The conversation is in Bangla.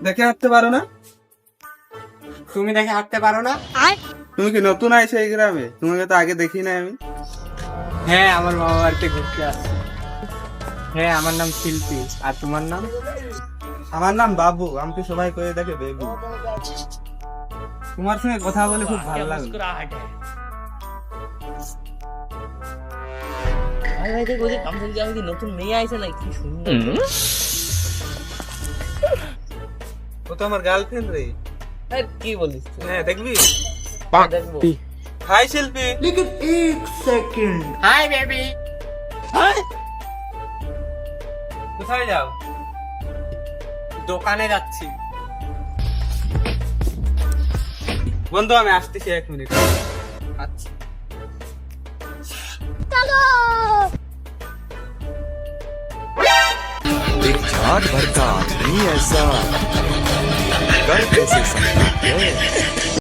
দেখে হাঁটতে পারো না? তুমি দেখে হাঁটতে পারো না? তুমি কি নতুন আইছো এই গ্রামে? তোমাকে তো আগে দেখি না আমি। হ্যাঁ, আমার মামা বাড়িতে ঘুরতে আসছি। হ্যাঁ, আমার নাম শিল্পী। আর তোমার নাম? আমার নাম বাবু, আমাকে সবাই কয়ে দেখে বেবু। তোমার সঙ্গে কথা বলে খুব ভালো লাগলো। ভাই ভাই দেখো, ওই যে কামসান গ্রামে নতুন মেয়ে আইছে না, কি সুন্দর। ও তো আমার গার্লফ্রেন্ড রে। হ্যাঁ, কি বলিস তুই? হ্যাঁ, দেখবি? দেখবো। হাই শিল্পী। Hi baby. কোথায় যাও? দোকানে যাচ্ছি। বন্ধু আমি আসতেছি 1 মিনিট। আচ্ছা। एक झाड़ भर का आदमी ऐसा कर कैसे सकता है।